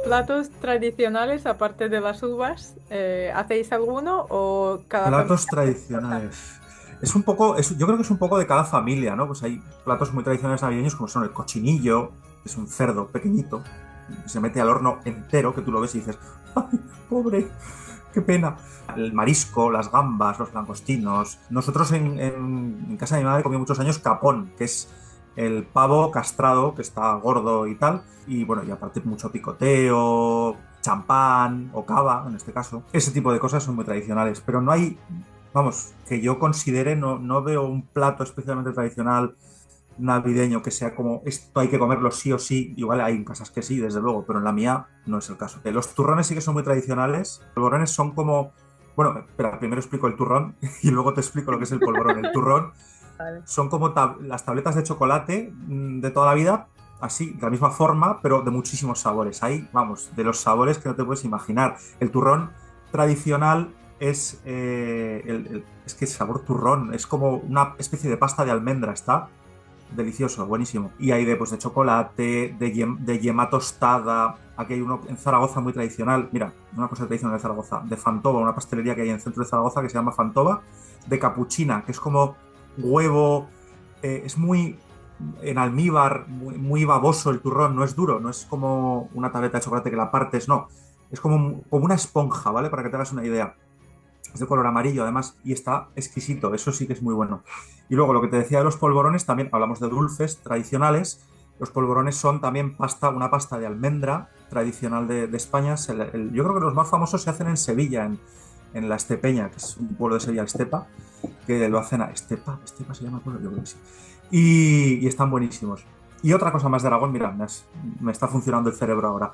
platos tradicionales, aparte de las uvas, ¿hacéis alguno o cada familia Platos hace una cosa? tradicionales. Es un poco, yo creo que es un poco de cada familia, ¿no? Pues hay platos muy tradicionales navideños como son el cochinillo, que es un cerdo pequeñito, que se mete al horno entero, que tú lo ves y dices, ¡ay, pobre! ¡Qué pena! El marisco, las gambas, los langostinos. Nosotros en casa de mi madre comí muchos años capón, que es el pavo castrado, que está gordo y tal. Y bueno, y aparte mucho picoteo, champán o cava, en este caso. Ese tipo de cosas son muy tradicionales, pero no hay, vamos, que yo considere, no veo un plato especialmente tradicional navideño que sea como esto hay que comerlo sí o sí. Igual hay en casas que sí, desde luego, pero en la mía no es el caso. Los turrones sí que son muy tradicionales. Los polvorones son como. Bueno, espera, primero explico el turrón y luego te explico lo que es el polvorón. El turrón Vale. son como las tabletas de chocolate de toda la vida, así, de la misma forma, pero de muchísimos sabores. Hay, vamos, de los sabores que no te puedes imaginar. El turrón tradicional es, es que el sabor turrón es como una especie de pasta de almendra, está delicioso, buenísimo. Y hay de, pues, de chocolate, de yema tostada. Aquí hay uno en Zaragoza muy tradicional. Mira, una cosa tradicional de Zaragoza. De Fantova, una pastelería que hay en el centro de Zaragoza que se llama Fantova. De capuchina, que es como huevo. Es muy en almíbar, muy baboso el turrón. No es duro, no es como una tableta de chocolate que la partes, no. Es como una esponja, ¿vale? Para que te hagas una idea. Es de color amarillo además y está exquisito, eso sí que es muy bueno. Y luego lo que te decía de los polvorones, también hablamos de dulces tradicionales. Los polvorones son también una pasta de almendra tradicional de España. Yo creo que los más famosos se hacen en Sevilla, en La Estepeña, que es un pueblo de Sevilla, Estepa, que lo hacen a Estepa se llama el pueblo, yo creo que sí. Y están buenísimos. Y otra cosa más de Aragón, mira, me está funcionando el cerebro ahora.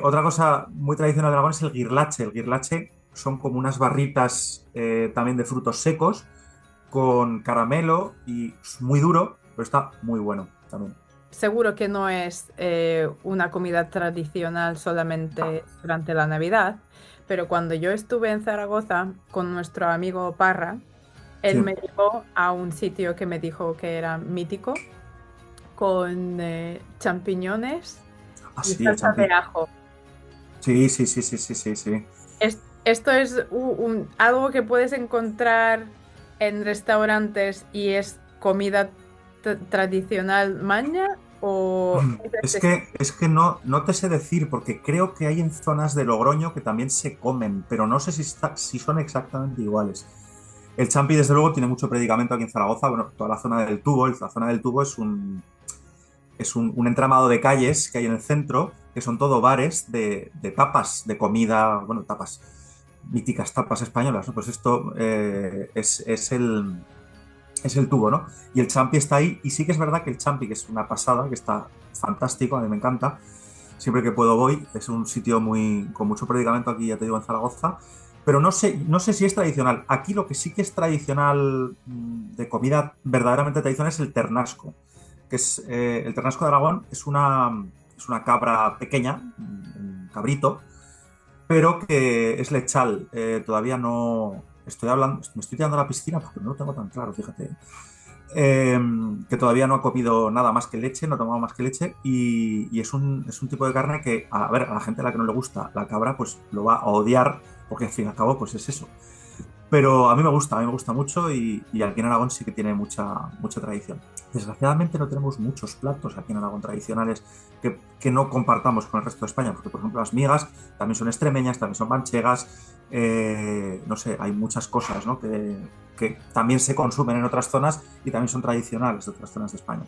Otra cosa muy tradicional de Aragón es el guirlache. El guirlache son como unas barritas también de frutos secos con caramelo y es muy duro, pero está muy bueno también. Seguro que no es una comida tradicional solamente durante la Navidad, pero cuando yo estuve en Zaragoza con nuestro amigo Parra, él Sí. me llevó a un sitio que me dijo que era mítico, con champiñones Ah, y sí, el salsa de champi. ajo. Sí, sí, sí, sí, sí, sí, sí. Esto es algo que puedes encontrar en restaurantes y es comida tradicional maña o es Es que no te sé decir, porque creo que hay en zonas de Logroño que también se comen, pero no sé si son exactamente iguales. El champi, desde luego, tiene mucho predicamento aquí en Zaragoza. Bueno, toda la zona del Tubo. La zona del Tubo es un entramado de calles que hay en el centro, que son todo bares de tapas, de comida, bueno, tapas, míticas tapas españolas, ¿no? Pues esto es el Tubo, ¿no? Y el champi está ahí, y sí que es verdad que el champi, que es una pasada, que está fantástico, a mí me encanta, siempre que puedo voy, es un sitio con mucho predicamento aquí, ya te digo, en Zaragoza, pero no sé si es tradicional. Aquí lo que sí que es tradicional, de comida verdaderamente tradicional, es el ternasco, que es el ternasco de Aragón, es una cabra pequeña, un cabrito, pero que es lechal. Todavía no estoy hablando, me estoy tirando a la piscina porque no lo tengo tan claro, fíjate. Eh, que todavía no ha comido nada más que leche, no ha tomado más que leche, y es un tipo de carne que, a ver, a la gente a la que no le gusta la cabra, pues lo va a odiar, porque al fin y al cabo, pues es eso. Pero a mí me gusta mucho, y aquí en Aragón sí que tiene mucha tradición. Desgraciadamente no tenemos muchos platos aquí en Aragón tradicionales que no compartamos con el resto de España, porque por ejemplo las migas también son extremeñas, también son manchegas, no sé, hay muchas cosas, ¿no? que también se consumen en otras zonas y también son tradicionales de otras zonas de España.